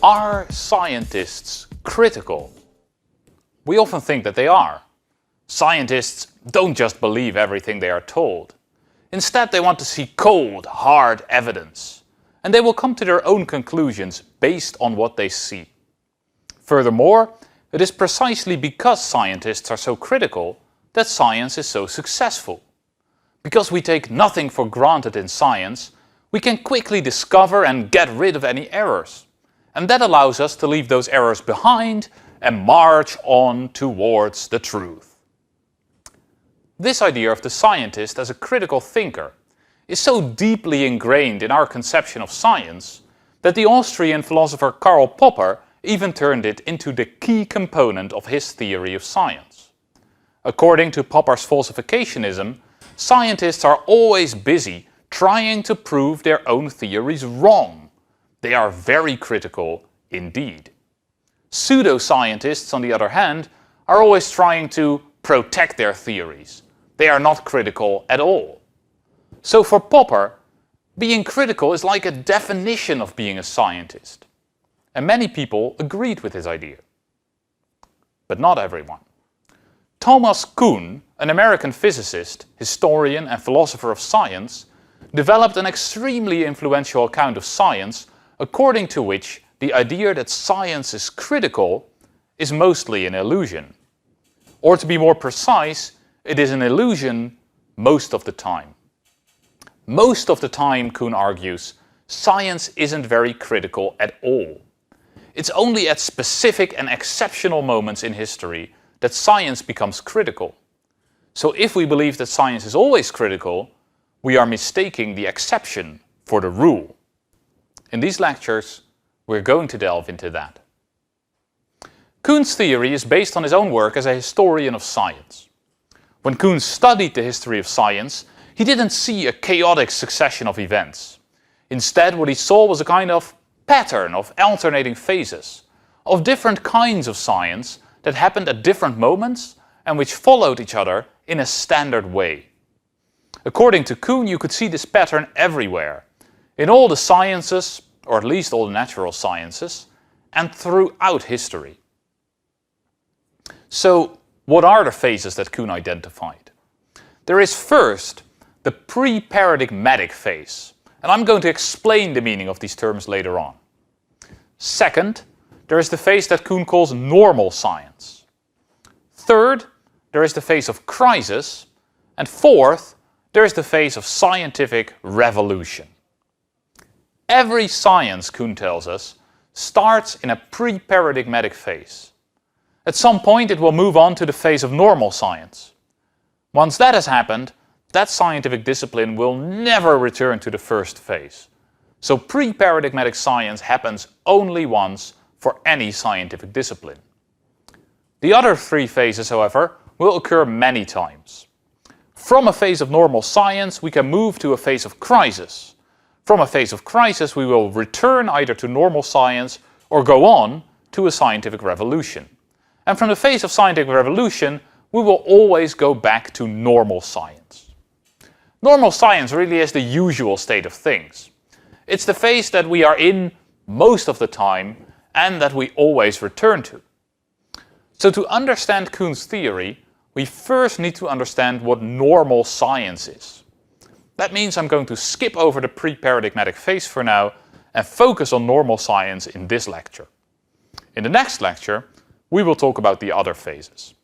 Are scientists critical? We often think that they are. Scientists don't just believe everything they are told. Instead, they want to see cold, hard evidence. And they will come to their own conclusions based on what they see. Furthermore, it is precisely because scientists are so critical that science is so successful. Because we take nothing for granted in science, we can quickly discover and get rid of any errors. And that allows us to leave those errors behind and march on towards the truth. This idea of the scientist as a critical thinker is so deeply ingrained in our conception of science that the Austrian philosopher Karl Popper even turned it into the key component of his theory of science. According to Popper's falsificationism, scientists are always busy trying to prove their own theories wrong. They are very critical indeed. Pseudoscientists, on the other hand, are always trying to protect their theories. They are not critical at all. So for Popper, being critical is like a definition of being a scientist. And many people agreed with his idea. But not everyone. Thomas Kuhn, an American physicist, historian and philosopher of science, developed an extremely influential account of science according to which the idea that science is critical is mostly an illusion. Or to be more precise, it is an illusion most of the time. Most of the time, Kuhn argues, science isn't very critical at all. It's only at specific and exceptional moments in history that science becomes critical. So if we believe that science is always critical, we are mistaking the exception for the rule. In these lectures, we're going to delve into that. Kuhn's theory is based on his own work as a historian of science. When Kuhn studied the history of science, he didn't see a chaotic succession of events. Instead, what he saw was a kind of pattern of alternating phases, of different kinds of science that happened at different moments and which followed each other in a standard way. According to Kuhn, you could see this pattern everywhere, in all the sciences, or at least all the natural sciences, and throughout history. So, what are the phases that Kuhn identified? There is first the pre-paradigmatic phase, and I'm going to explain the meaning of these terms later on. Second, there is the phase that Kuhn calls normal science. Third, there is the phase of crisis, and fourth, there is the phase of scientific revolution. Every science, Kuhn tells us, starts in a pre-paradigmatic phase. At some point it will move on to the phase of normal science. Once that has happened, that scientific discipline will never return to the first phase. So pre-paradigmatic science happens only once for any scientific discipline. The other three phases, however, will occur many times. From a phase of normal science, we can move to a phase of crisis. From a phase of crisis, we will return either to normal science or go on to a scientific revolution. And from the phase of scientific revolution, we will always go back to normal science. Normal science really is the usual state of things. It's the phase that we are in most of the time and that we always return to. So to understand Kuhn's theory, we first need to understand what normal science is. That means I'm going to skip over the pre-paradigmatic phase for now and focus on normal science in this lecture. In the next lecture, we will talk about the other phases.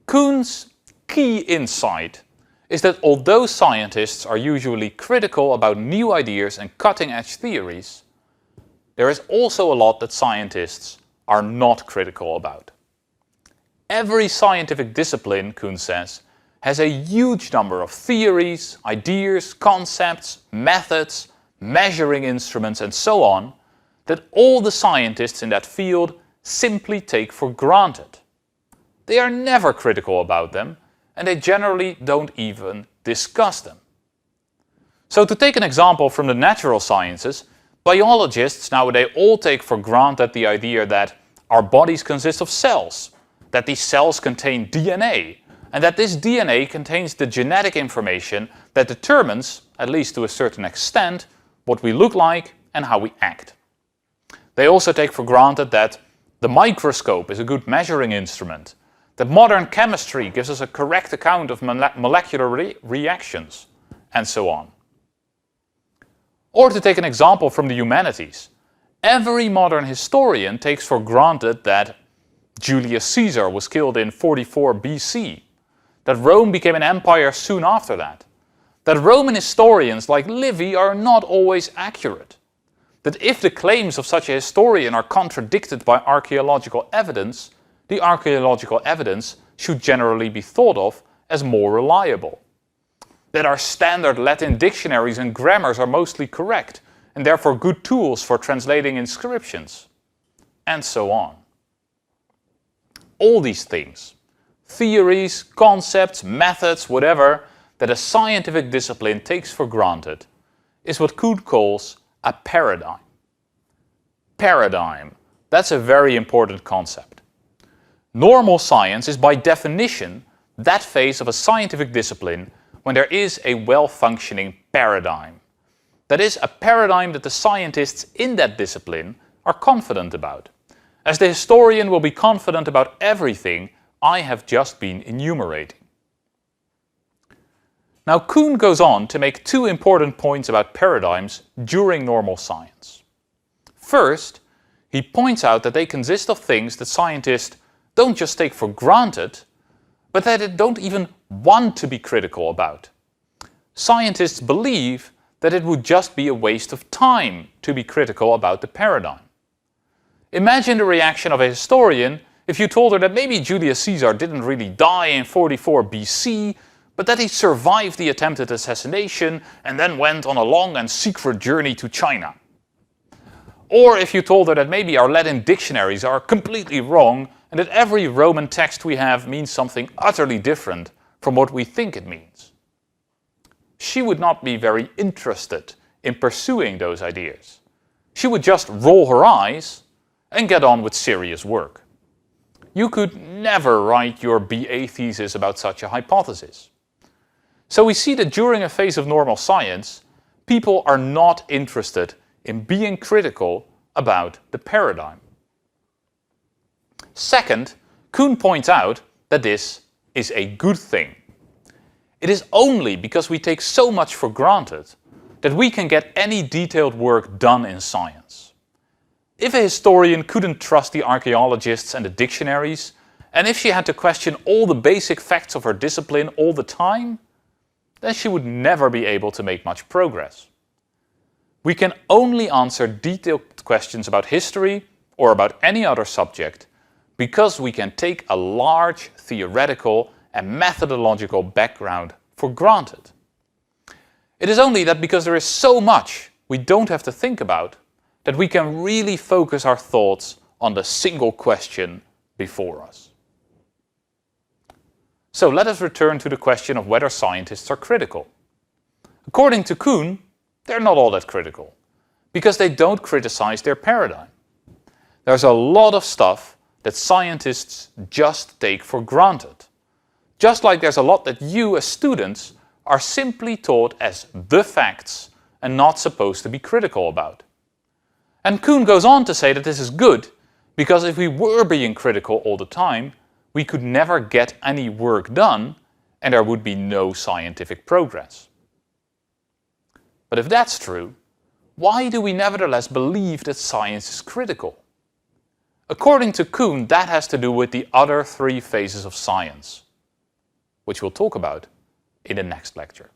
Kuhn's key insight is that although scientists are usually critical about new ideas and cutting-edge theories, there is also a lot that scientists are not critical about. Every scientific discipline, Kuhn says, has a huge number of theories, ideas, concepts, methods, measuring instruments and so on that all the scientists in that field simply take for granted. They are never critical about them and they generally don't even discuss them. So to take an example from the natural sciences, biologists nowadays all take for granted the idea that our bodies consist of cells, that these cells contain DNA, and that this DNA contains the genetic information that determines, at least to a certain extent, what we look like and how we act. They also take for granted that the microscope is a good measuring instrument, that modern chemistry gives us a correct account of molecular reactions, and so on. Or to take an example from the humanities, every modern historian takes for granted that Julius Caesar was killed in 44 BC, that Rome became an empire soon after that Roman historians like Livy are not always accurate, that if the claims of such a historian are contradicted by archaeological evidence, the archaeological evidence should generally be thought of as more reliable, that our standard Latin dictionaries and grammars are mostly correct and therefore good tools for translating inscriptions, and so on. All these things, theories, concepts, methods, whatever, that a scientific discipline takes for granted is what Kuhn calls a paradigm. Paradigm, that's a very important concept. Normal science is by definition that phase of a scientific discipline when there is a well-functioning paradigm. That is, a paradigm that the scientists in that discipline are confident about, as the historian will be confident about everything I have just been enumerating. Now, Kuhn goes on to make two important points about paradigms during normal science. First, he points out that they consist of things that scientists don't just take for granted, but that they don't even want to be critical about. Scientists believe that it would just be a waste of time to be critical about the paradigm. Imagine the reaction of a historian if you told her that maybe Julius Caesar didn't really die in 44 BC, but that he survived the attempted assassination and then went on a long and secret journey to China. Or if you told her that maybe our Latin dictionaries are completely wrong and that every Roman text we have means something utterly different from what we think it means. She would not be very interested in pursuing those ideas. She would just roll her eyes and get on with serious work. You could never write your BA thesis about such a hypothesis. So we see that during a phase of normal science, people are not interested in being critical about the paradigm. Second, Kuhn points out that this is a good thing. It is only because we take so much for granted that we can get any detailed work done in science. If a historian couldn't trust the archaeologists and the dictionaries, and if she had to question all the basic facts of her discipline all the time, then she would never be able to make much progress. We can only answer detailed questions about history or about any other subject because we can take a large theoretical and methodological background for granted. It is only that because there is so much we don't have to think about that we can really focus our thoughts on the single question before us. So let us return to the question of whether scientists are critical. According to Kuhn, they're not all that critical, because they don't criticize their paradigm. There's a lot of stuff that scientists just take for granted. Just like there's a lot that you as students are simply taught as the facts and not supposed to be critical about. And Kuhn goes on to say that this is good, because if we were being critical all the time, we could never get any work done and there would be no scientific progress. But if that's true, why do we nevertheless believe that science is critical? According to Kuhn, that has to do with the other three phases of science, which we'll talk about in the next lecture.